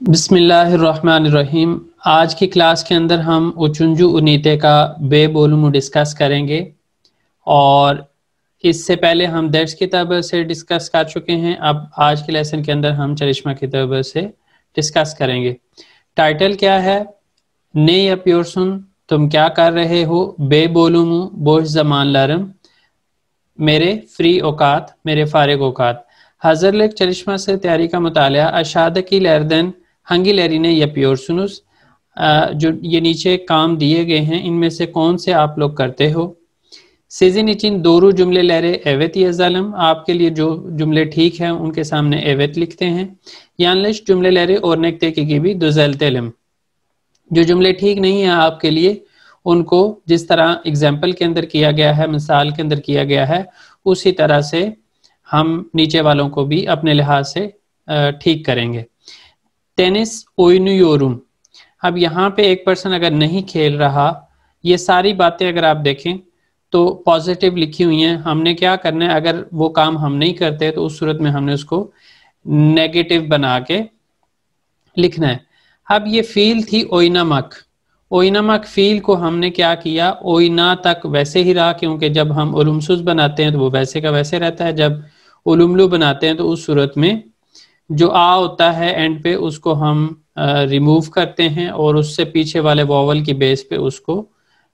बिस्मिल्लाहिर्रहमानिर्रहीम। आज की क्लास के अंदर हम उचुंजू उनीते का बे बोलूम डिस्कस करेंगे और इससे पहले हम दर्स किताब से डिस्कस कर चुके हैं। अब आज के लेसन के अंदर हम चरिश्मा किताब से डिस्कस करेंगे। टाइटल क्या है? ने अप्योरसुन, तुम क्या कर रहे हो? बे बोलूमू बोश जमान लरम, मेरे फ्री औकात, मेरे फारिग औकात। हजर लेक चरिश्मा से तैयारी का मुतालिया अशाद की लैरदन हंगी लैरी ने यप्योरसुनुस, जो ये नीचे काम दिए गए हैं इनमें से कौन से आप लोग करते हो? सीजन इचिन दोरू जुमले लहरे एवेत यजालम, आपके लिए जो जुमले ठीक हैं उनके सामने एवेत लिखते हैं। यानलिश जुमले लहरे और नेकते की भी दुजलतेलम, जो जुमले ठीक नहीं है आपके लिए उनको जिस तरह एग्जाम्पल के अंदर किया गया है, मिसाल के अंदर किया गया है, उसी तरह से हम नीचे वालों को भी अपने लिहाज से ठीक करेंगे। टेनिस ओइनुयोरुम, अब यहाँ पे एक पर्सन अगर नहीं खेल रहा, ये सारी बातें अगर आप देखें तो पॉजिटिव लिखी हुई हैं। हमने क्या करना है, अगर वो काम हम नहीं करते तो उस सूरत में हमने उसको नेगेटिव बना के लिखना है। अब ये फील थी ओइनामक, ओइनामक फील को हमने क्या किया, ओइना तक वैसे ही रहा, क्योंकि जब हम उलुमसुस बनाते हैं तो वो वैसे का वैसे रहता है। जब उलुमलू बनाते हैं तो उस सूरत में जो आ होता है एंड पे उसको हम रिमूव करते हैं और उससे पीछे वाले वॉवल की बेस पे उसको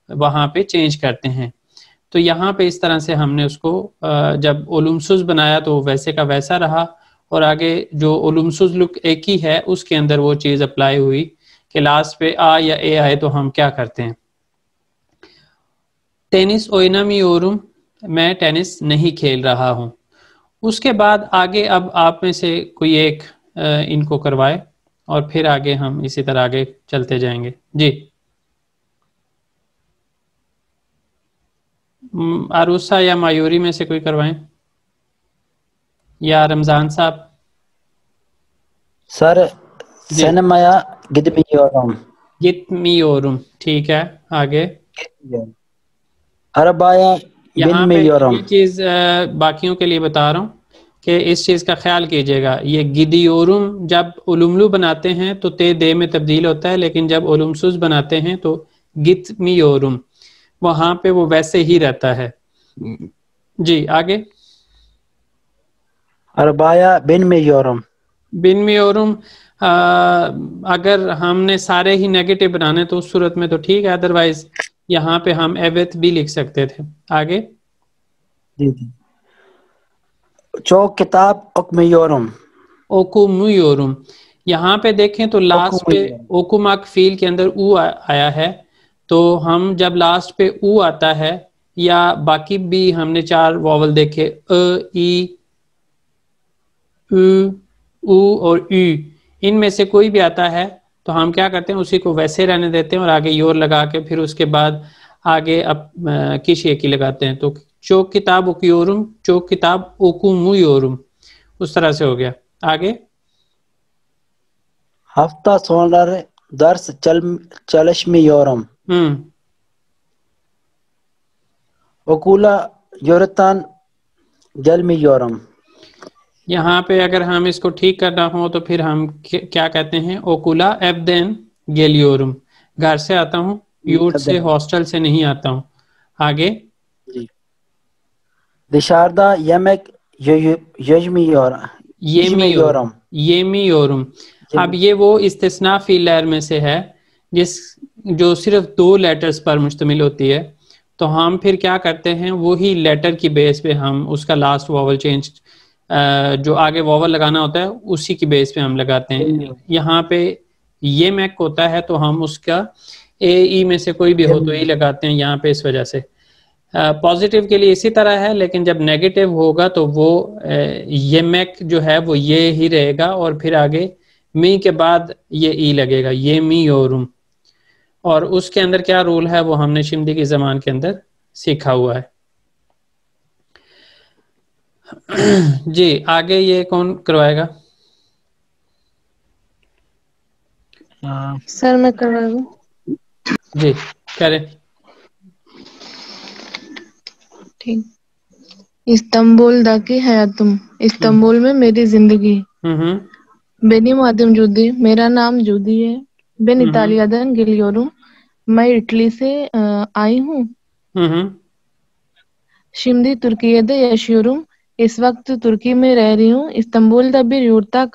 वहाँ पे चेंज करते हैं। तो यहाँ पे इस तरह से हमने उसको जब उलुमसुस बनाया तो वैसे का वैसा रहा, और आगे जो उलुमसुस लुक एक ही है उसके अंदर वो चीज़ अप्लाई हुई कि लास्ट पे आ या ए आए तो हम क्या करते हैं। टेनिस ओइनामी ओरुम, मैं टेनिस नहीं खेल रहा हूँ। उसके बाद आगे अब आप में से कोई एक इनको करवाए और फिर आगे हम इसी तरह आगे चलते जाएंगे। जी, आरूसा या मायूरी में से कोई करवाएं, या रमजान साहब। सर जी, सनमया गिदमियोरम गितमियोरुम, ठीक है। आगे अरबाया बिन यहाँ पे मियोरम। ये चीज़ बाकियों के लिए बता रहा हूँ कि इस चीज़ का ख्याल कीजिएगा। ये गिदियोरुम जब उलुमलू बनाते हैं तो ते दे में तब्दील होता है, लेकिन जब उलुमसुस बनाते हैं तो गितमियोरुम, वहाँ पे वो वैसे ही रहता है। जी, आगे। अरबाया बिन मियोरम। बिन मियोरुम, अगर हमने सारे ही नेगेटिव बनाने तो उस सूरत में तो ठीक है, अदरवाइज यहाँ पे हम एवेथ भी लिख सकते थे। आगे। जी जी। चौक किताब उकमियोरम। ओकुमुयोरुम, यहाँ पे देखें तो लास्ट पे उकमियोरम। ओकुमक फील के अंदर ऊ आया है, तो हम जब लास्ट पे ऊ आता है या बाकी भी हमने चार वॉवल देखे ई उ ऊ और ई, इनमें से कोई भी आता है तो हम क्या करते हैं, उसी को वैसे रहने देते हैं और आगे योर लगा के फिर उसके बाद आगे अब किश की लगाते हैं। तो चौक किताब उकयोरुम, चौक किताब ओकुमुयोरुम, उस तरह से हो गया। आगे। हफ्ता सोलर दर्स चलशमियोरम। हम्म, वकूला योरतान जलमियोरम। यहाँ पे अगर हम इसको ठीक करना हो तो फिर हम क्या कहते हैं, ओकुला एब्देन गेलियोरुम, घर से आता हूँ, यूट से, हॉस्टल से नहीं आता हूँ। आगे। जी। दिशारदा यमक यजमियोरम। येमियोरुम, यजमियोरम। येमियोरुम, अब ये वो इस्तिस्ना फीलर में से है जिस जो सिर्फ दो लेटर्स पर मुश्तमिल होती है। तो हम फिर क्या करते हैं, वही लेटर की बेस पे हम उसका लास्ट वॉवल चेंज, जो आगे वॉवल लगाना होता है उसी की बेस पे हम लगाते हैं। यहाँ पे ये मैक होता है तो हम उसका ए ई में से कोई भी हो तो ई लगाते हैं यहाँ पे, इस वजह से। पॉजिटिव के लिए इसी तरह है, लेकिन जब नेगेटिव होगा तो वो ये मैक जो है वो ये ही रहेगा और फिर आगे मी के बाद ये ई लगेगा, ये मी ओरुम। और उसके अंदर क्या रूल है वो हमने शिंदी की जबान के अंदर सीखा हुआ है। जी, आगे ये कौन करवाएगा? सर मैं करवा दूं? जी, करें। ठीक। इस्तांबुल दाकी हयातुम, इस्तांबुल में मेरी जिंदगी। हम्म, Benim adım जूदी, मेरा नाम जूदी है. Ben İtalya'dan geliyorum. मैं इटली से आई हूँ. Şimdi Türkiye'de yaşıyorum. इस वक्त तुर्की में रह रही हूँ. इस्तांबुल'da bir yurtta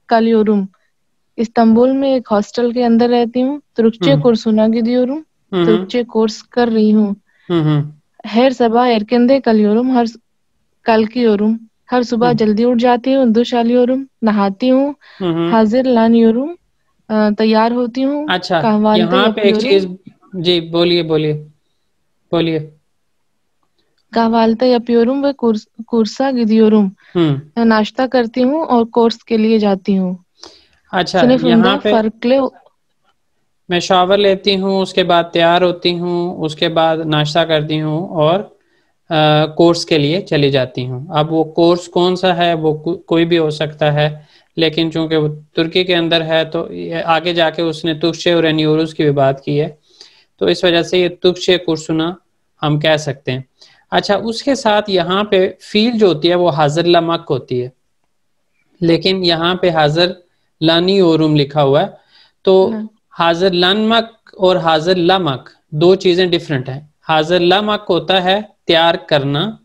kalıyorum. इस्तांबुल में एक हॉस्टल के अंदर रहती हूँ. Türkçe kursuna gidiyorum. Türkçe course कर रही हूँ. Her sabah erken kalkıyorum. हर सुबह जल्दी उठ जाती हूँ. दुश alıyorum. नहाती हूँ. hazırlanıyorum. तैयार होती हूँ. अच्छा, kahvaltı यहाँ पे एक yapıyorum. चीज, जी बोलिए बोलिए बोलिए. kahvaltı yapıyorum ve kursa gidiyorum. नाश्ता करती हूँ और कोर्स के लिए जाती हूँ. अच्छा, sınıfımda यहाँ पे farklı मैं शावर लेती हूँ, उसके बाद तैयार होती हूँ, उसके बाद नाश्ता करती हूँ और कोर्स के लिए चली जाती हूँ. अब वो कोर्स कौन सा है वो कोई भी हो सकता है, लेकिन चूंकि वो तुर्की के अंदर है तो आगे जाके उसने तुर्कचे और एनियोरुस की भी बात की है, तो इस वजह से ये तुर्कचे कुर्सुना हम कह सकते हैं. अच्छा, उसके साथ यहाँ पे फील जो होती है वो हाजिर लमक होती है, लेकिन यहाँ पे हाजिर लानी ओरुम लिखा हुआ है. तो हाजिर लमक और हाजिर लमक दो चीजें डिफरेंट हैं. हाजिर लमक होता है तैयार करना,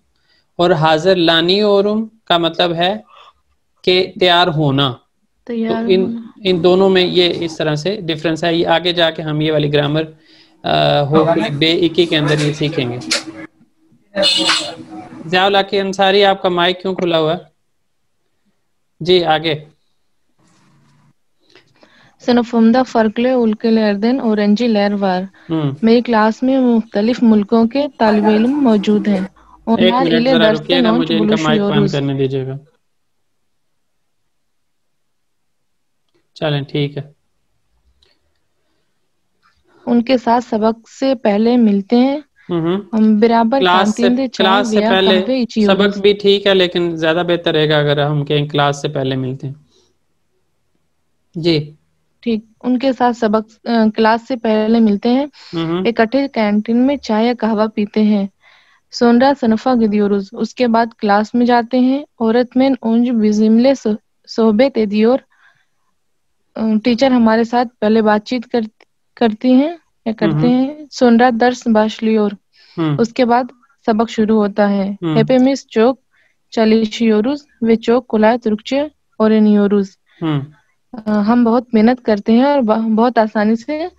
और हाजिर लानी ओरुम का मतलब है कि तैयार होना. तो इन दोनों में ये इस तरह से डिफरेंस है. ये आगे जाके हम ये वाली ग्रामर होगी बे-इकी के अंदर ये सीखेंगे. ज़ियाउल हक अंसारी, आपका माइक क्यों खुला हुआ है? जी आगे. Sınıfımda farklı ülkelerden öğrenciler var. मेरी क्लास में मुख्तलिफ मुल्कों के तालिब इल्म मौजूद हैं. एक Onlar मिनट ile जरा dersten रुकिएगा, मुझे इनका माइक बंद buluşuyoruz. करने दीजिएगा. चलें ठीक है. उनके साथ सबक से पहले मिलते हैं. हम बराबर क्लास से कैंटीन चाय या पहले kahve सबक içiyoruz. भी ठीक है, लेकिन ज्यादा बेहतर रहेगा अगर हम कहीं क्लास से पहले मिलते हैं. जी ठीक, उनके साथ सबक क्लास से पहले मिलते हैं. इकट्ठे कैंटीन में चाय या कहवा पीते हैं. Sonra sınıfa gidiyoruz. उसके बाद क्लास में जाते हैं. öğretmen önce bizimle sohbet ediyor. Teacher हमारे साथ पहले बातचीत करती हैं या करते हैं. Sonra ders başlıyor. उसके बाद सबक शुरू होता है. Hepimiz çok çalışıyoruz ve çok kolay Türkçe öğreniyoruz. हम बहुत मेहनत करते हैं और बहुत आसानी से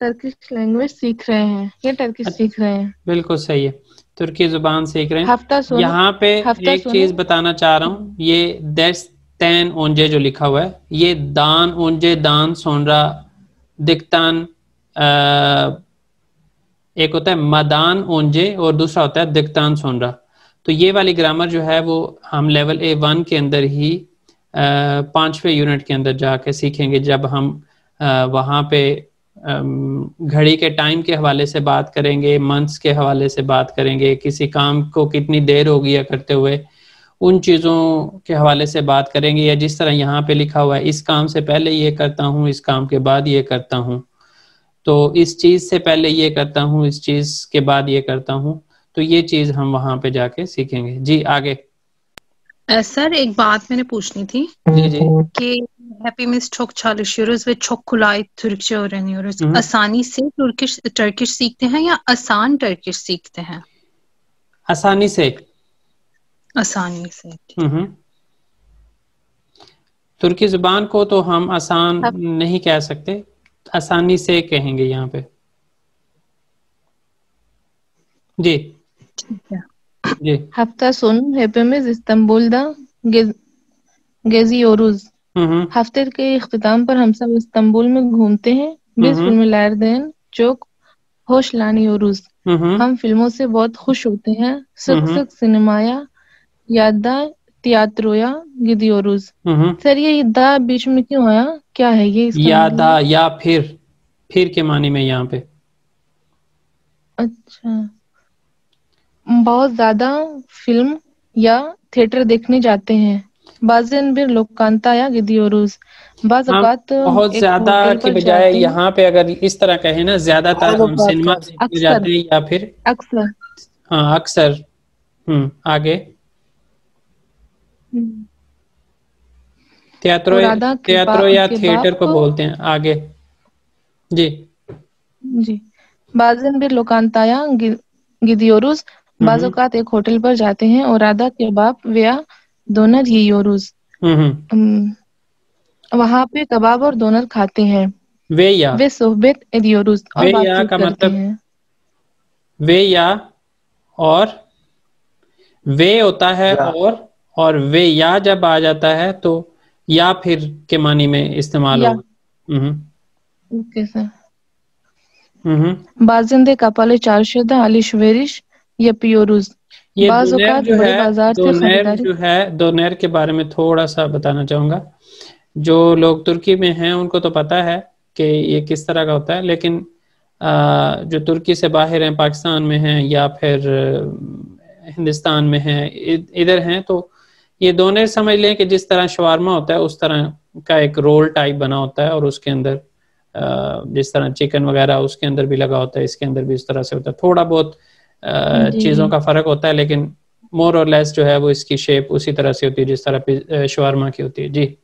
टर्किश लैंग्वेज सीख रहे हैं. ये टर्किश सीख रहे हैं. बिल्कुल सही है, तुर्की जुबान सीख रहे हैं. यहाँ पे एक चीज बताना चाह रहा हूँ, ये दर्स तैन ओंजे जो लिखा हुआ है, ये दान ओंजे दान सोनरा दिक्तान, एक होता है मदान ओंजे और दूसरा होता है दिक्तान सोनरा. तो ये वाली ग्रामर जो है वो हम लेवल A1 के अंदर ही 5वें यूनिट के अंदर जाके सीखेंगे, जब हम वहाँ पे घड़ी के टाइम के हवाले से बात करेंगे, मंथ्स के हवाले से बात करेंगे, किसी काम को कितनी देर हो गया करते हुए, उन चीज़ों के हवाले से बात करेंगे. या जिस तरह यहाँ पे लिखा हुआ है, इस काम से पहले ये करता हूँ, इस काम के बाद ये करता हूँ, तो इस चीज़ से पहले ये करता हूँ, इस चीज़ के बाद ये करता हूँ. तो ये चीज़ हम वहाँ पे जाके सीखेंगे. जी आगे. सर एक बात मैंने पूछनी थी. जी जी. कि hepimiz çok çalışıyoruz ve çok kolay Türkçe öğreniyoruz. आसानी से टर्किश सीखते हैं या आसान टर्किश सीखते हैं? आसानी से. आसानी से. तुर्की जुबान को तो हम आसान नहीं कह सकते, आसानी से कहेंगे यहाँ पे. जी जी. Hafta sonu hepimiz İstanbul'da geziyoruz. हफ्ते के इख्तिताम पर हम सब इस्तांबुल में घूमते हैं. Biz filmlerden çok hoşlanıyoruz. हम फिल्मों से बहुत खुश होते हैं. sık sık सिनेमाया या da tiyatroya gidiyoruz. सर ये दा बीच में क्यों आया, क्या है ये इसका? या दा या फिर के मानी में यहाँ पे. अच्छा, बहुत ज्यादा फिल्म या थिएटर देखने जाते हैं. बाज़न bir lokantaya gidiyoruz. बाज़ औक़ात बहुत ज्यादा की बजाय यहाँ पे अगर इस तरह कहे ना, ज्यादातर हम सिनेमा देखने जाते हैं या फिर अक्सर. हाँ अक्सर. आगे. थिएट्रो, थिएट्रो या थिएटर को बोलते हैं। आगे जी जी। बाजन बिर लोकांताया गिदियोरुस बाज़ औक़ात एक होटल पर जाते हैं और राधा कबाब वेया डोनर yiyoruz वहाँ पे कबाब और डोनर खाते हैं। वे सोहबत ediyoruz और बातचीत करते हैं। वे या और वे होता है और वे या जब आ जाता है तो या फिर के मानी में इस्तेमाल होगा। Okay sir. बाजिंदे कपाले चारशेदा अलिशवेरिश yapıyoruz। ये दोनेर जो है, दोनेर के बारे में थोड़ा सा बताना चाहूँगा। जो लोग तुर्की में हैं उनको तो पता है कि ये किस तरह का होता है, लेकिन जो तुर्की से बाहर हैं, पाकिस्तान में हैं या फिर हिंदुस्तान में हैं, इधर हैं, तो ये दोनेर समझ लें कि जिस तरह शवारमा होता है उस तरह का एक रोल टाइप बना होता है और उसके अंदर जिस तरह चिकन वगैरह उसके अंदर भी लगा होता है, इसके अंदर भी इस तरह से होता है। थोड़ा बहुत चीज़ों का फ़र्क होता है, लेकिन मोर और लेस जो है वो इसकी शेप उसी तरह से होती है जिस तरह शवारमा की होती है। जी।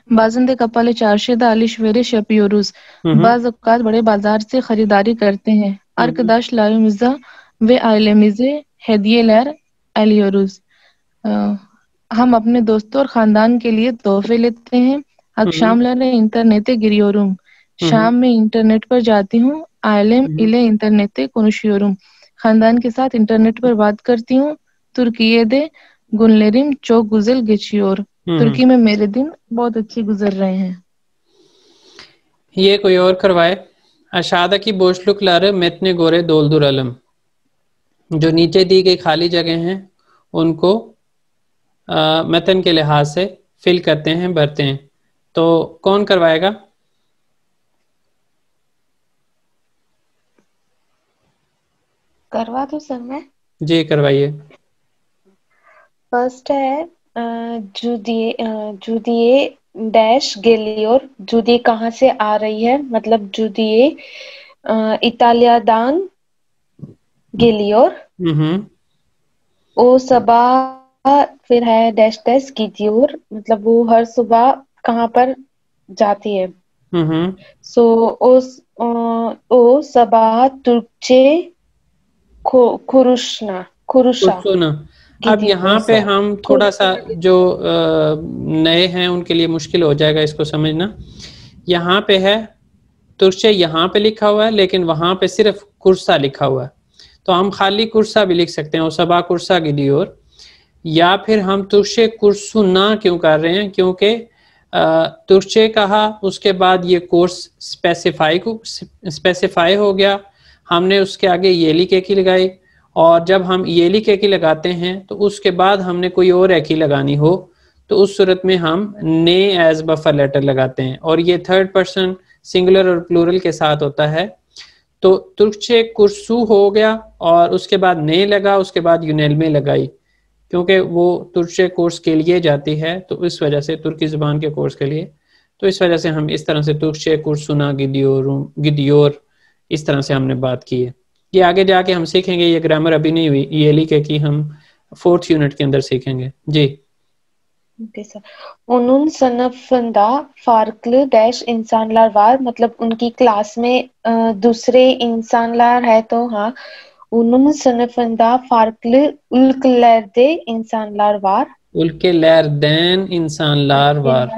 बाजिंदे कपाले चारशेदा अलिशवेरिश yapıyoruz। बाज़ औक़ात बड़े बाजार से खरीदारी करते हैं। Arkadaşlarımıza ve ailemize hediyeler alıyoruz। हम अपने दोस्तों और खानदान के लिए तोहफे लेते हैं। Akşamları internete giriyorum। शाम में इंटरनेट पर जाती हूँ। Ailem ile internette konuşuyorum। खानदान के साथ इंटरनेट पर बात करती हूँ। Türkiye'de günlerim çok güzel geçiyor। तुर्की में मेरे दिन बहुत अच्छे गुजर रहे हैं। ये कोई और करवाए। अशादा की बोशलुकलार मेतने गोरे दोलदुर अलम। जो नीचे दी गई खाली जगह हैं उनको मतन के लिहाज से फिल करते हैं, भरते हैं। तो कौन करवाएगा? करवा दो सर मैं। जी करवाइए। फर्स्ट है जूदिए डैश गेलियोर। जूदी कहाँ से आ रही है, मतलब जूदिए इटालियादान गेलियोर। ओ सुबह फिर है डैश डैश गिदियोर, मतलब वो हर सुबह कहाँ पर जाती है। सो ओ सुबह तुर्कचे खुरुशा। अब यहाँ पे हम थोड़ा सा जो नए हैं उनके लिए मुश्किल हो जाएगा इसको समझना। यहाँ पे है तुर्चे, यहाँ पे लिखा हुआ है, लेकिन वहाँ पे सिर्फ कुर्सा लिखा हुआ है। तो हम खाली कुर्सा भी लिख सकते हैं, सबा कुर्सा गिदियोर। या फिर हम तुर्चे कुर्सु ना क्यों कर रहे हैं, क्योंकि तुर्चे कहा, उसके बाद ये कोर्स स्पेसिफाई हो गया, हमने उसके आगे येली केकी लगाई, और जब हम येली केकी लगाते हैं तो उसके बाद हमने कोई और एकी लगानी हो तो उस सूरत में हम ने एज बफर लेटर लगाते हैं, और ये थर्ड पर्सन सिंगुलर और प्लूरल के साथ होता है। तो तुर्चे कुर्सू हो गया और उसके बाद ने लगा, उसके बाद यूनेल में लगाई, क्योंकि वो तुर्चे कोर्स के लिए जाती है, तो इस वजह से तुर्की ज़ुबान के कोर्स के लिए, तो इस वजह से हम इस तरह से तुर्चे कुर्सुना गिदियोर इस तरह से हमने बात की है। ये आगे जाके हम सीखेंगे, ये ग्रामर अभी नहीं हुई, ये लिखे कि हम 4th यूनिट के अंदर सीखेंगे। जी ओके सर। उन्होंने सनफंदा फार्कल डैश इंसानलार वार, मतलब उनकी क्लास में दूसरे इंसानलार है, तो हाँ उन्होंने सनफंदा फार्कल उल्कलैरदे इंसानलार वार। उल्केलैरदैन इंसानलार वार,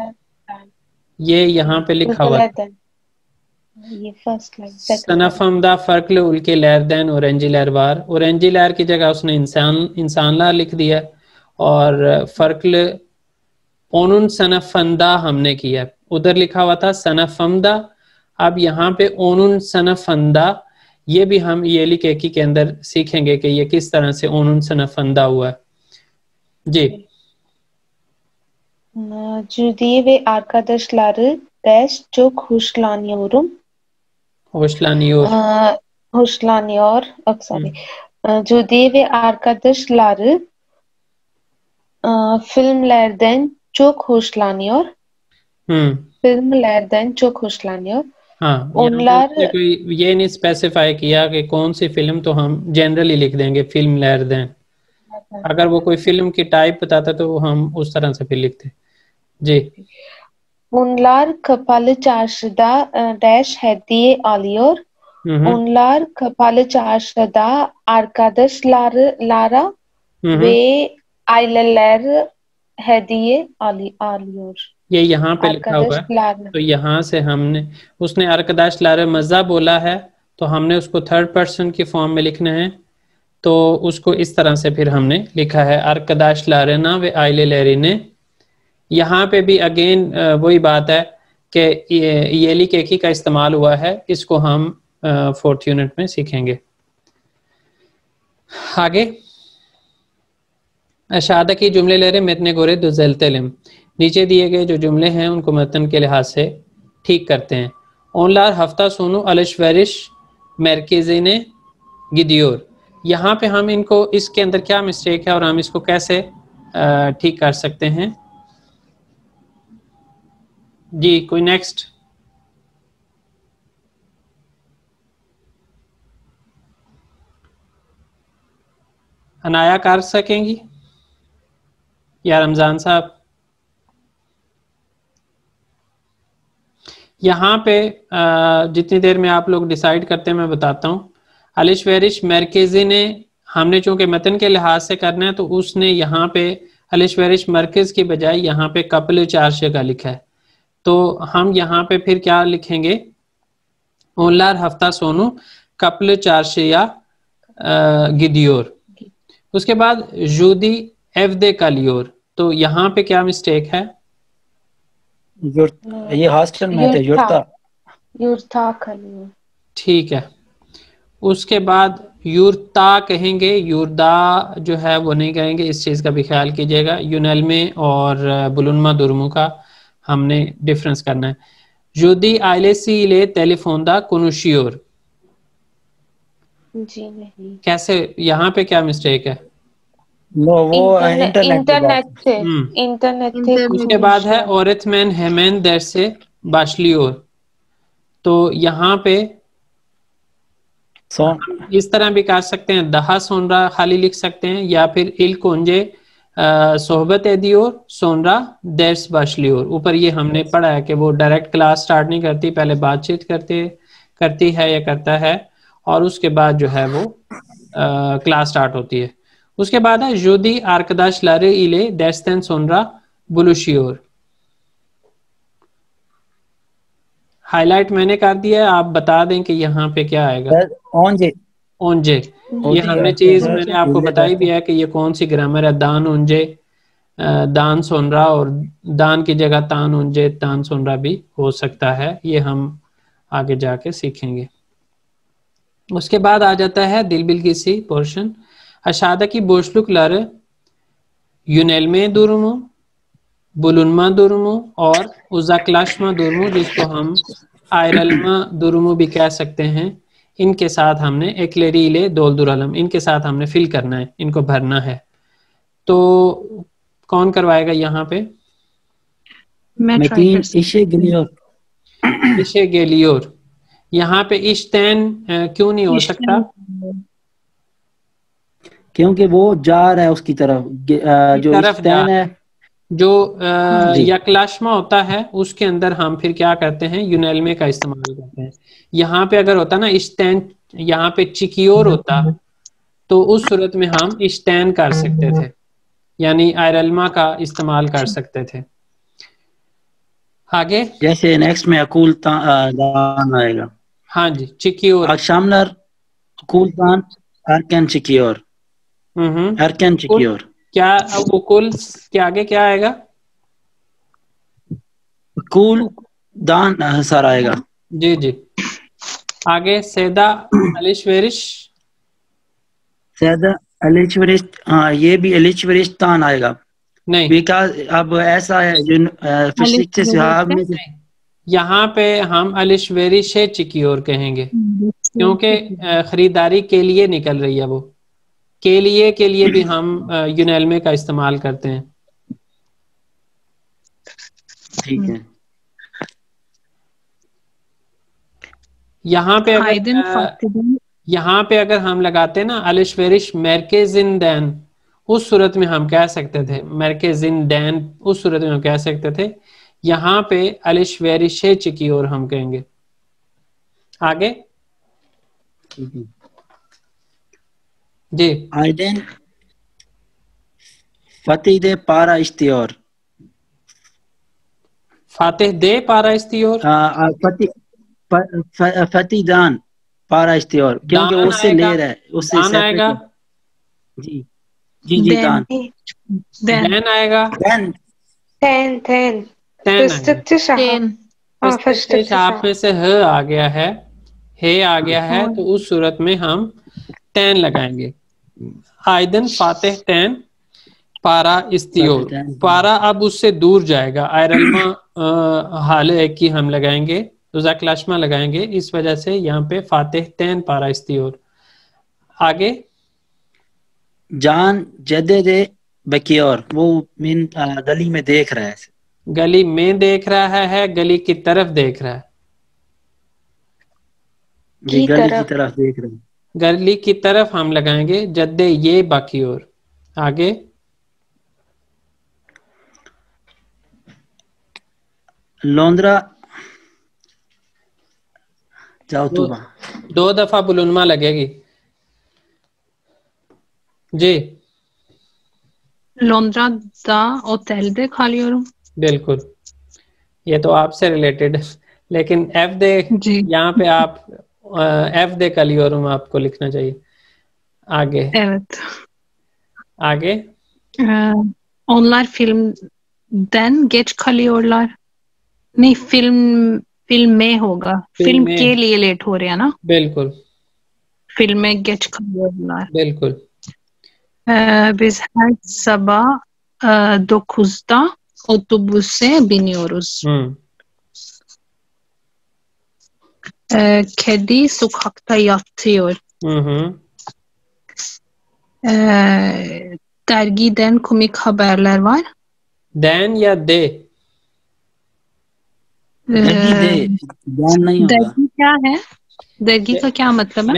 ये यहाँ पे लिखा हुआ है। ये फर्स्ट लाइन। सनफमदा फर्कल उल्के लैरदैन औरेंजी लैर वार, औरेंजी लैर की जगह उसने इंसान लार लिख दिया, और फर्कल ओनुन सनफंदा हमने किया, उधर लिखा हुआ था सनफमदा, अब यहाँ पे ओनुन सनफंदा, ये भी हम ये लिखेकी के अंदर सीखेंगे कि ये किस तरह से ओनुन सनफंदा हुआ। जी जुदी वे आर्कादशलार डैश जो खुशलानियोरुम Hoşlanıyor. Sorry. Judy ve arkadaşları filmlerden çok hoşlanıyor. फिल्मlerden çok hoşlanıyor. हाँ, उनलार कोई ये नहीं स्पेसिफाई किया कि कौन सी फिल्म, तो हम जनरली लिख देंगे फिल्मlerden। अगर वो कोई फिल्म की टाइप बताता तो वो हम उस तरह से फिर लिखते। जी। Bunlar kapalı çarşıda hediye alıyor. Onlar kapalı çarşıda arkadaşlara ve aileler hediye alıyor. ये यहाँ पे लिखा हुआ है, तो यहाँ से हमने, उसने अरकदाश लारे मज़ा बोला है तो हमने उसको थर्ड पर्सन की फॉर्म में लिखना है, तो उसको इस तरह से फिर हमने लिखा है अरकदाश लारेना वे आइले लेरिने। यहाँ पे भी अगेन वही बात है कि येली केकी का इस्तेमाल हुआ है, इसको हम फोर्थ यूनिट में सीखेंगे। आगे अशादा की जुमले ले रहे मितने गोरे दुजलतलम। नीचे दिए गए जो जुमले हैं उनको मतन के लिहाज से ठीक करते हैं। ओनलार हफ्ता सोनू अलशवरिश मरकज़ी ने गिदियोर। यहाँ पे हम इनको, इसके अंदर क्या मिस्टेक है और हम इसको कैसे ठीक कर सकते हैं। जी कोई नेक्स्ट। अनाया कर सकेंगी या रमजान साहब। यहाँ पे जितनी देर में आप लोग डिसाइड करते हैं मैं बताता हूँ। अलिशवेरिश मरकज़ी ने, हमने चूंकि मतन के लिहाज से करना है तो उसने यहाँ पे अलिशवेरिश मरकज़ की बजाय यहाँ पे कपल चार्शे का लिखा है, तो हम यहाँ पे फिर क्या लिखेंगे, ओनलार हफ्ता सोनू कपल चार्शे या गिदियोर। उसके बाद जूदी एवदे कालियोर, तो यहाँ पे क्या मिस्टेक है, ये हॉस्टल में थे युर्ता कालियोर। ठीक है। उसके बाद युर्ता कहेंगे, युर्दा जो है वो नहीं कहेंगे, इस चीज़ का भी ख्याल कीजिएगा। यूनलमे और बुलुनमा दुर्मू का हमने डिफरेंस करना है। जुदी आइलेसी ले टेलीफोन दा कुनुशियोर, जी नहीं, कैसे, यहाँ पे क्या मिस्टेक है, वो इंटरनेट थे। उसके बाद है औरतमैन हेमैन दर से बाशलियोर, तो यहाँ पे इस तरह भी कर सकते हैं, दहा सोनरा खाली लिख सकते हैं, या फिर इल कोंजे सोहबत एदियोर सोनरा दर्स बाशलियोर। ऊपर ये हमने पढ़ा है कि वो डायरेक्ट क्लास स्टार्ट नहीं करती, पहले बातचीत करती है या करता है, और उसके बाद जो है वो क्लास स्टार्ट होती है। उसके बाद है जुदी आर्कदाश लारे इले दर्स्तन सोनरा बुलुशियोर। हाईलाइट मैंने कर दिया है, आप बता दें कि यहाँ पे क्या आएगा। ओंजे, ये हमने चीज मैंने आपको बताई भी है कि ये कौन सी ग्रामर है। दान ओंजे, दान सोनरा, और दान की जगह तान ओंजे, तान सोनरा भी हो सकता है, ये हम आगे जाके सीखेंगे। उसके बाद आ जाता है दिलबिल की सी पोर्शन। अशादा की बोशलुक लर यूनेलमे दुरुमु, बुलुनमा दुरुमु और उजाक्लाशमा दुरुमु, जिसको हम आयरलमा दुरुमु भी कह सकते हैं, इनके साथ हमने एकलेरीले दोलदुरलम, इनके साथ हमने फिल करना है, इनको भरना है। तो कौन करवाएगा यहाँ पे? इशे गेलियोर। यहाँ पे इश्तैन क्यों नहीं हो सकता? क्योंकि वो जा रहा है उसकी तरफ, जो इश्तैन है, जो यकलाशमा होता है उसके अंदर हम फिर क्या करते हैं, यूनेलमे का इस्तेमाल करते हैं। यहाँ पे अगर होता ना इश्तैन, यहाँ पे चिकियोर होता, तो उस सूरत में हम इश्तैन कर सकते थे, यानी आयरलमा का इस्तेमाल कर सकते थे। आगे जैसे नेक्स्ट में अकूल दान आएगा। हाँ जी, चिकियोर, शामलर अकूल दान अरकन चिकियोर, अरकन चिकियोर। क्या उकुल के आगे क्या आएगा? अकूल दान सर आएगा। जी जी। आगे सैदा अलिशवेरिश, सैदा अलिशवेरिश, हाँ ये भी अलिशवेरिश तान आएगा नहीं, बिकॉज अब ऐसा है जो फिजिक्स से साहब में यहाँ पे हम अलिशवेरिश चिकियोर कहेंगे, क्योंकि खरीदारी के लिए निकल रही है वो, के लिए भी हम यूनेलमे का इस्तेमाल करते हैं। ठीक है। यहाँ पे अगर हम लगाते हैं ना अलिशवेरिश मरकेजिन दैन, उस सूरत में हम कह सकते थे मरकेजिन डैन, उस सूरत में हम कह सकते थे। यहाँ पे अलिशवेरिशेच की ओर हम कहेंगे। आगे जी। आइडेन फतेह दे पारा इश्तियोर, फातिह दे पारा इस्तियोर, फतेह दान पारा इश्तियोर, क्योंकि दान उससे आएगा, ले रहा है, उससे दान आएगा, जी जी जी दान, दैन आएगा, टेन दैन आएगा। आप में से ह आ गया है, हे आ गया है, तो उस सूरत में हम तैन लगाएंगे। आयदन फातिह तैन पारा इस्तियोर, पारा अब उससे दूर जाएगा। आयरलमा हाले की हम लगाएंगे, ज़ाकलाशमा लगाएंगे, इस वजह से यहाँ पे फातिह तैन पारा इस्तियोर। आगे जान जदे बकियोर, वो मीन गली में देख रहा है, गली में देख रहा है, गली की तरफ देख रहा है, गली की तरफ देख रहा है, गली की तरफ हम लगाएंगे जद्दे ये बाकी और। आगे लोंद्रा जाओ तू, 2 दफा बुलुनमा लगेगी जी। लोंद्रा दा होटल दे खाली और बिल्कुल, ये तो आपसे रिलेटेड है, लेकिन एफ दे यहाँ पे आप एफ दे कलियोरुम आपको लिखना चाहिए। आगे आगे onlar filmden geç kalıyorlar, नहीं फिल्म में होगा, फिल्म के लिए लेट हो रहे हैं ना। बिल्कुल, फिल्म में geç kalıyorlar। बिल्कुल। Biz her sabah 9'da otobüse biniyoruz। Kedi sokakta yatıyor। Dergiden komik haberler var। Den या दे? दर्गी क्या है? दर्गी का क्या मतलब है?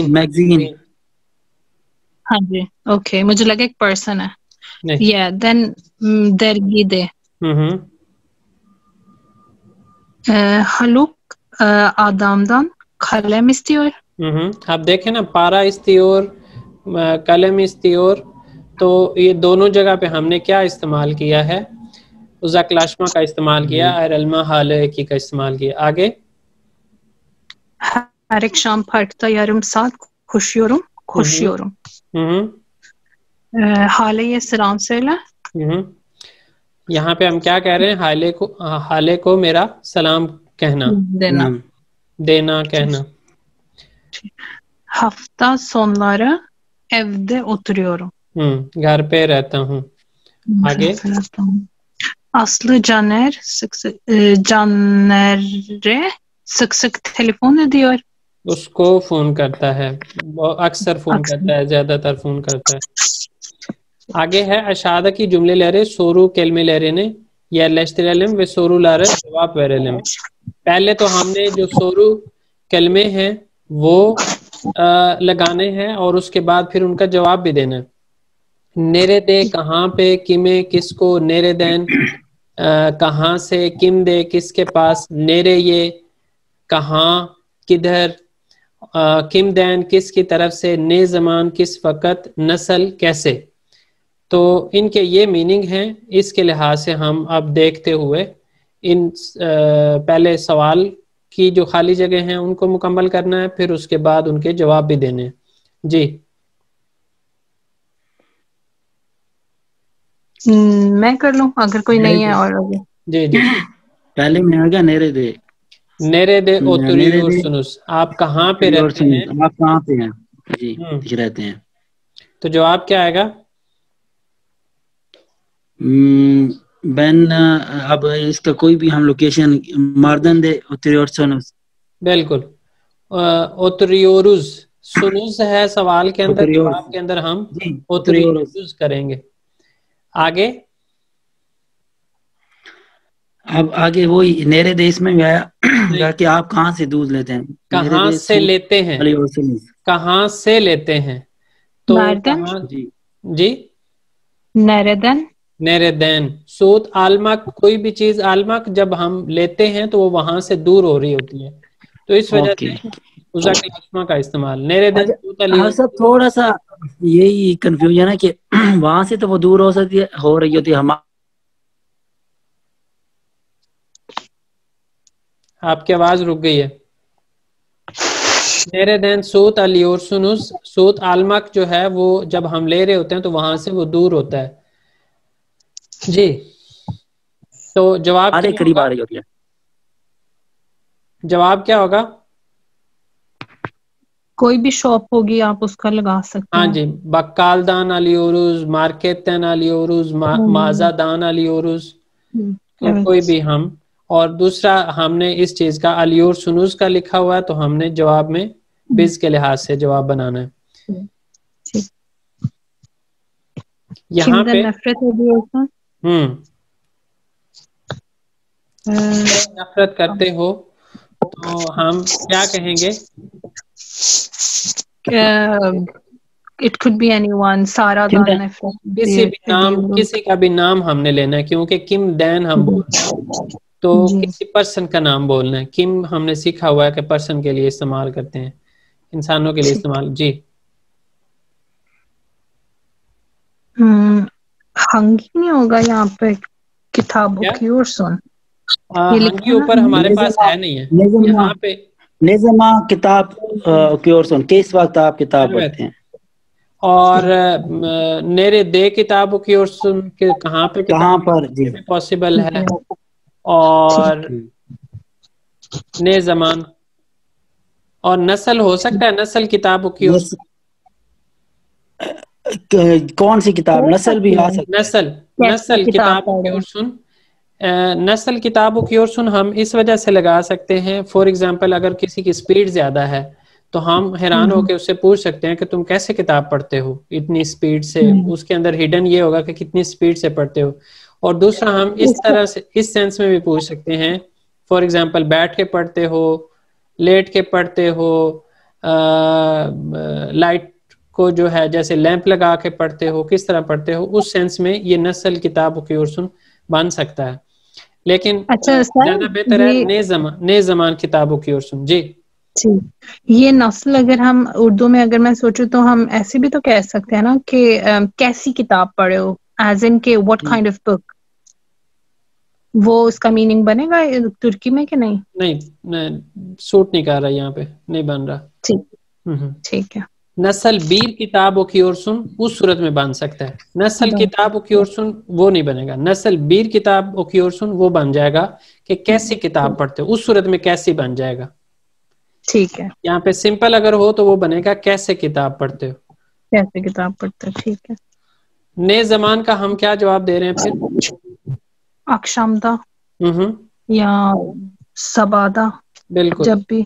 मैगजीन। हाँ जी, ओके, मुझे लगा एक पर्सन है। या देन दर्गी दे। Haluk adamdan kalem istiyor। आप देखें ना, पारा इस्तियोर, कलम इस्तियोर, तो ये दोनों जगह पे हमने क्या इस्तेमाल किया है? ज़ाकलाशमा का इस्तेमाल किया, अरलमा हाले की का इस्तेमाल किया। आगे her akşam parkta yarım saat koşuyorum। हाले सलाम सेला। यहाँ पे हम क्या कह रहे हैं? हाले को मेरा सलाम कहना, देना कहना। Hafta sonları evde oturuyorum। घर पे रहता हूँ। आगे Aslı Caner'e sık sık telefon ediyor। उसको फोन करता है, अक्सर फोन करता है, ज्यादातर फोन करता है। आगे है अशादा की जुमले लहरे, सोरू केलमे लहरे ने या लेश्तरलम व सोरू लारे जवाब वेरलम। पहले तो हमने जो सोरू कलमे हैं वो लगाने हैं और उसके बाद फिर उनका जवाब भी देना है। नेरे दे कहाँ पे, किमे किसको, नेरे दैन कहाँ से, किम दे किसके पास, नेरे ये कहाँ किधर, किम दैन किसकी तरफ से, ने ज़मान किस वक़्त, नस्ल कैसे। तो इनके ये मीनिंग हैं। इसके लिहाज से हम अब देखते हुए इन पहले सवाल की जो खाली जगह हैं उनको मुकम्मल करना है, फिर उसके बाद उनके जवाब भी देने हैं। जी मैं कर लूं अगर कोई नहीं है और आगे। जी जी पहले में आ गया नेरे दे ओतुरियोर सुनुस। आप कहाँ पे रहते हैं? आप कहाँ पे हैं? जी रहते हैं। तो जवाब क्या आएगा? बेन, अब इसका कोई भी हम लोकेशन मार्दन दे ओतुरियोर सुनुस। बिल्कुल, ओतुरियोरुस सुनुस है सवाल के अंदर, जवाब के अंदर हम ओतुरियोरुस करेंगे। आगे अब आगे वही नेरे देश में आया कि आप कहाँ से दूध लेते हैं? कहाँ से लेते हैं? कहाँ से लेते हैं? तो मार्दन जी नेरेदन, नेरेदैन। सूत आलमक, कोई भी चीज आलमक जब हम लेते हैं तो वो वहां से दूर हो रही होती है, तो इस वजह से उज़ाकिल अस्मा का इस्तेमाल। नेरेदैन सूत हाँ सब थोड़ा सा यही कंफ्यूजन है कि वहां से तो वो दूर हो सकती है, हो रही होती है हम। आपकी आवाज रुक गई है। नेरेदैन सूत अलियोरसुनुस, सूत आलमक जो है वो जब हम ले रहे होते हैं तो वहां से वो दूर होता है जी। तो जवाब क्या करीब होगा? आ रही होती है। जवाब क्या होगा? कोई भी शॉप होगी आप उसका लगा सकते हाँ हैं। जी, बक्कालदान अलियोरुज, मार्केतन अलियोरुज, माजादान अलियोरुज, कोई भी हम। और दूसरा हमने इस चीज का अलियोर सुनूस का लिखा हुआ है, तो हमने जवाब में बिज के लिहाज से जवाब बनाना है। यहाँ पे नफरत करते हो तो हम क्या कहेंगे? इट कुड बी एनीवन, सारा दान नफरत, किसी भी नाम, किसी का भी नाम हमने लेना है, क्योंकि किम दैन हम बोल रहे हैं तो किसी पर्सन का नाम बोलना है। किम हमने सीखा हुआ है कि पर्सन के लिए इस्तेमाल करते हैं, इंसानों के लिए इस्तेमाल। जी हंगी नहीं होगा यहाँ पे, किताबों की और सुन हंगी ऊपर हमारे पास है नहीं है यहाँ पे। नेज़मा किताब की और सुन, किस वक्त आप किताब पढ़ते हैं? और नेरे दे किताबों की और सुन के कहाँ पे, कहाँ पर जी पॉसिबल है। और ने जमान और नस्ल हो सकता है, नस्ल किताबों की और कौन सी किताब? नस्ल भी आ सकती है। नस्ल किताबों की और सुन, नस्ल किताबों की ओर सुन हम इस वजह से लगा सकते हैं। फॉर एग्जांपल अगर किसी की स्पीड ज्यादा है तो हम हैरान होकर उससे पूछ सकते हैं कि तुम कैसे किताब पढ़ते हो इतनी स्पीड से। उसके अंदर हिडन ये होगा कि कितनी स्पीड से पढ़ते हो। और दूसरा हम इस तरह से, इस सेंस में भी पूछ सकते हैं। फॉर एग्जांपल बैठ के पढ़ते हो, लेट के पढ़ते हो, लाइट को जो है जैसे लैंप लगा के पढ़ते हो, किस तरह पढ़ते हो, उस सेंस में ये नस्ल किताबों की ओर सुन बन सकता है। लेकिन ज्यादा बेहतर है ने जमान किताबों की ओर सुन। जी ये नस्ल अगर हम उर्दू में अगर मैं सोचूं तो हम ऐसे भी तो कह सकते हैं ना कि कैसी किताब पढ़े हो, एज इन के व्हाट काइंड ऑफ बुक। वो उसका मीनिंग बनेगा तुर्की में कि नहीं? नहीं, सूट नहीं कर रहा, यहाँ पे नहीं बन रहा। ठीक है। नस्ल बीर किताबों की ओर सुन उस सूरत में बन सकता है। नस्ल किताबों की ओर सुन वो नहीं बनेगा। नस्ल बीर किताबों की ओर सुन वो बन जाएगा कि कैसी किताब पढ़ते हो, उस सूरत में कैसी बन जाएगा। ठीक है। यहाँ पे सिंपल अगर हो तो वो बनेगा कैसे किताब पढ़ते हो, कैसे किताब पढ़ते हो। ठीक है। ने जमान का हम क्या जवाब दे रहे हैं फिर? अक्षमता या सबादा। बिल्कुल, जब भी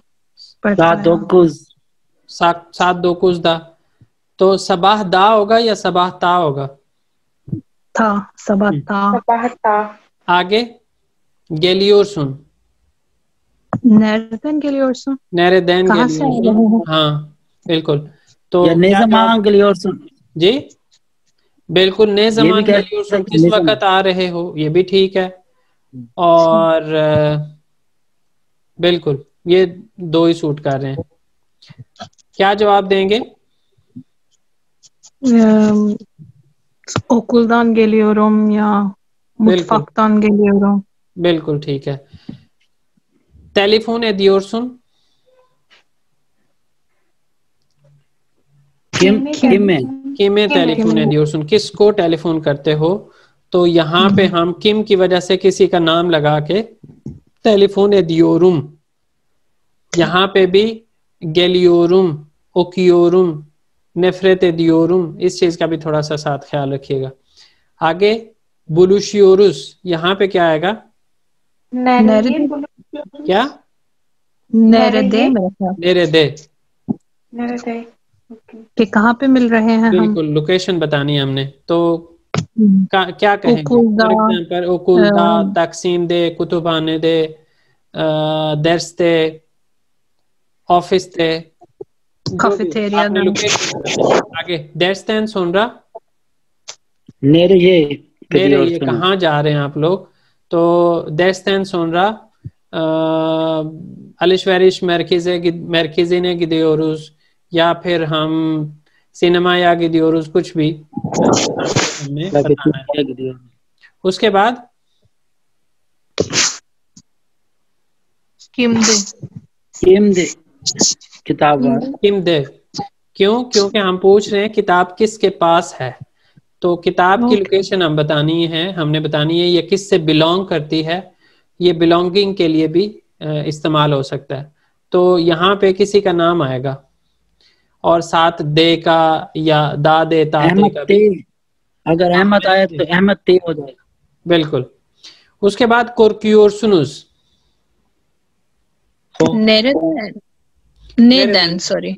सात दो कुछ दा, तो सबाह दा होगा या सबाह ता होगा? था, सबाह ता। आगे गेलियोर सुन, नेरेदैन गेलियोर सुन, नेरेदैन गेलियोर सुन। हाँ बिल्कुल। तो नेज़मान गेलियोर सुन जी बिल्कुल, ने जमान गेलियोर सुन किस वक्त आ रहे हो, ये भी ठीक है। और बिल्कुल ये दो ही सूट कर रहे हैं। क्या जवाब देंगे? ओकुलदान गेलियोरम या मुतफाकदान गेलियोरम। बिल्कुल ठीक है। टेलीफोन एदियोर सुन, किमे टेलीफोन एदियोर सुन, किसको टेलीफोन करते हो। तो यहाँ पे हम किम की वजह से किसी का नाम लगा के टेलीफोन एदियोरुम, यहाँ पे भी गेलियोरुम, ओकियोरुम, नफरत एदियोरुम, इस चीज का भी थोड़ा सा साथ ख्याल रखिएगा। आगे बुलुशियोरुस, यहाँ पे क्या आएगा? क्या? नेरेदे। नेरेदे कि कहाँ पे मिल रहे हैं? बिल्कुल लोकेशन बतानी है हमने। तो क्या कहेंगे? फॉर एग्जांपल ओकुलदा, तकसीम दे, कुतुबाने दे, दर्स दे, ऑफिस दे, कैफेटेरिया। आगे दर्स देन सुन रहा नेरे ये कहाँ जा रहे हैं आप लोग? तो destan sonra alışveriş merkezine gidiyoruz या फिर हम सिनेमाया gidiyoruz, कुछ भी हमें बताना है। उसके बाद kimde किताब kimde, क्योंकि हम पूछ रहे हैं किताब किसके पास है, तो किताब की लोकेशन हम बतानी है, हमने बतानी है ये किससे बिलोंग करती है। ये बिलोंगिंग के लिए भी इस्तेमाल हो सकता है। तो यहाँ पे किसी का नाम आएगा और साथ दे का या दा दे ता दे का भी। अगर अहमद आए तो अहमद ते हो जाएगा। बिल्कुल। उसके बाद कोरक्यूरसुनुस, नेदन सॉरी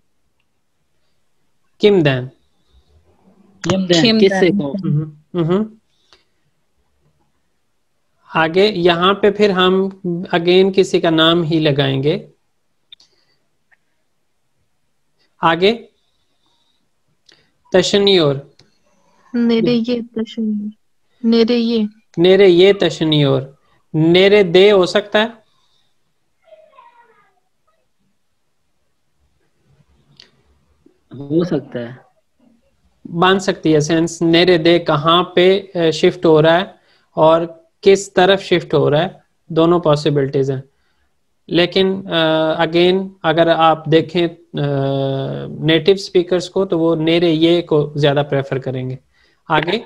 किमदैन, किससे को आगे यहाँ पे फिर हम अगेन किसी का नाम ही लगाएंगे। आगे तशनियोर, नेरे ये तशनियोर, नेरे दे हो सकता है, हो सकता है, बन सकती है सेंस। नेरे दे कहाँ पे शिफ्ट हो रहा है और किस तरफ शिफ्ट हो रहा है, दोनों पॉसिबिलिटीज हैं। लेकिन अगेन अगर आप देखें नेटिव स्पीकर्स को तो वो नेरे ये को ज्यादा प्रेफर करेंगे। आगे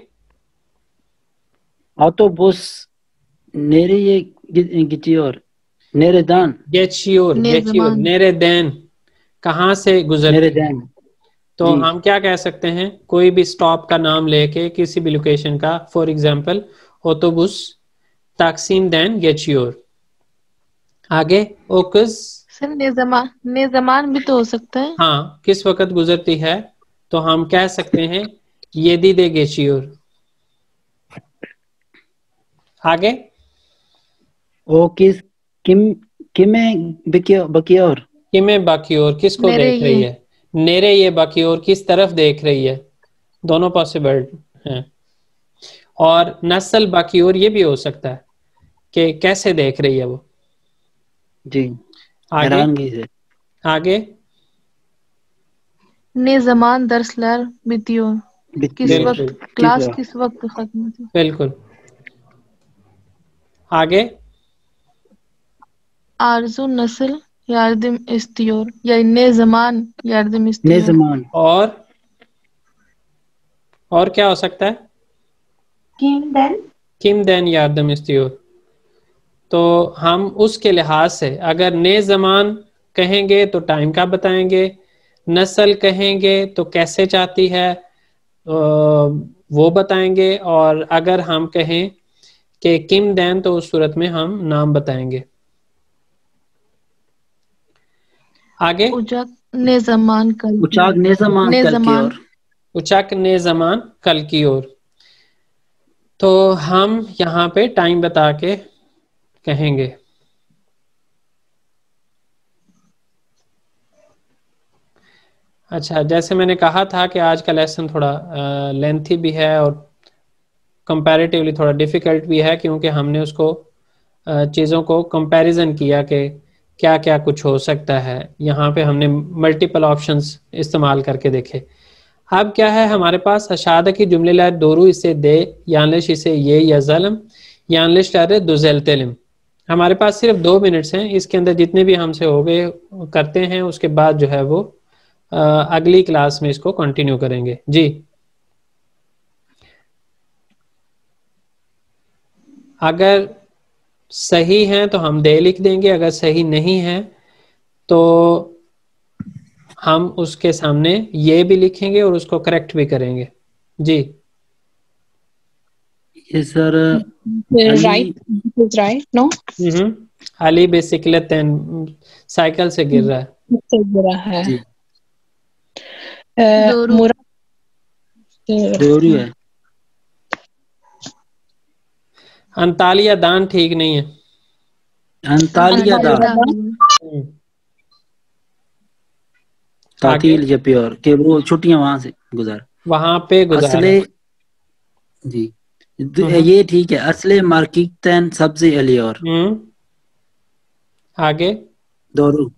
ऑटोबुस नेरे ये गिचियोर, नेरे दान, गेचियोर, नेरे दैन, कहाँ से गुजरते हैं। तो हम क्या कह सकते हैं, कोई भी स्टॉप का नाम लेके किसी भी लोकेशन का, फॉर एग्जांपल ऑटोबुस ताक्सीम दैन गेचियोर। आगे ओकस, सर नेज़मान भी तो हो सकता है। हाँ, किस वक्त गुजरती है, तो हम कह सकते हैं येदी दे गेचियोर। आगे ओ किमे बकियोर, किमे बाकियोर, किसको देख रही है, नेरे ये बाकियोर किस तरफ देख रही है, दोनों पॉसिबल हैं। और नस्ल बाकियोर ये भी हो सकता है कि कैसे देख रही है वो। जी, आगे ने जमान दरसलर बितियोर, किस वक्त क्लास किस वक्त खत्म होती। बिल्कुल। आगे आरजू नस्ल यार्दम इस्तियोर, या ने जमान यार्दम इस्तियोर। और क्या हो सकता है, किम देन यार्दम इस्तियोर। तो हम उसके लिहाज से अगर ने जमान कहेंगे तो टाइम का बताएंगे, नस्ल कहेंगे तो कैसे चाहती है वो बताएंगे, और अगर हम कहें कि किम दैन तो उस सूरत में हम नाम बताएंगे। आगे उचक ने जमान कल की ओर। तो हम यहाँ पे टाइम बता के कहेंगे। अच्छा, जैसे मैंने कहा था कि आज का लेसन थोड़ा लेंथी भी है और कंपैरेटिवली थोड़ा डिफिकल्ट भी है, क्योंकि हमने उसको चीज़ों को कंपैरिजन किया कि क्या क्या कुछ हो सकता है। यहाँ पे हमने मल्टीपल ऑप्शंस इस्तेमाल करके देखे। अब क्या है हमारे पास, अशादा की जुमले ला दोरू इसे दे यानलिश इसे ये या ज़लम यानलिश लारे दुज़ेल तेलिम। हमारे पास सिर्फ 2 मिनट्स हैं, इसके अंदर जितने भी हमसे हो गए करते हैं, उसके बाद जो है वो अगली क्लास में इसको कंटिन्यू करेंगे। जी, अगर सही है तो हम दे लिख देंगे, अगर सही नहीं है तो हम उसके सामने ये भी लिखेंगे और उसको करेक्ट भी करेंगे। जी sir, right no. Ali basically cycle से गिर रहा है। जी। है। अंतालिया दान ठीक नहीं है। अंतालिया दान तातील या प्योर के वो छुट्टियां वहां से गुजार, वहां पे गुजार। जी ये ठीक है। असले मार्किकतन सब्जी अलियोर। आगे दोरू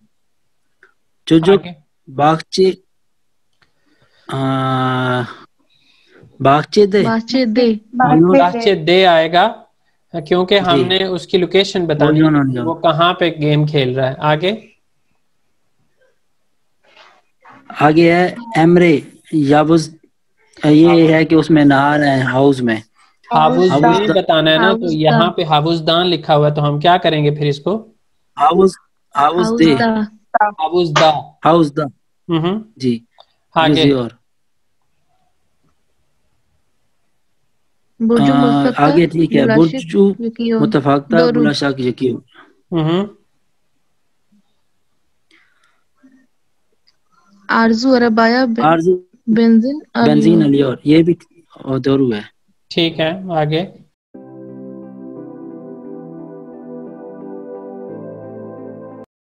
चुजुक आगे बागचे बागचे दे बागचे दे आएगा क्योंकि हमने उसकी लोकेशन बतानी है, वो कहाँ पे गेम खेल रहा है। आगे आगे है एमरे याबुज, ये है कि उसमें नहा रहे हैं हाउस में। हावुज नहीं बताना है ना, तो यहाँ पे हावुजदान लिखा हुआ है, तो हम क्या करेंगे फिर इसको? हाउस हाउस दे हावुजदा हाउस द जी। आगे और आगे ठीक है। बुर्जू मुतफाकता बुलाशाक यकीन। आरजू अरबाया आरजू बेंजीन बेंजीन अलियोर, ये भी दोरू है। ठीक है। आगे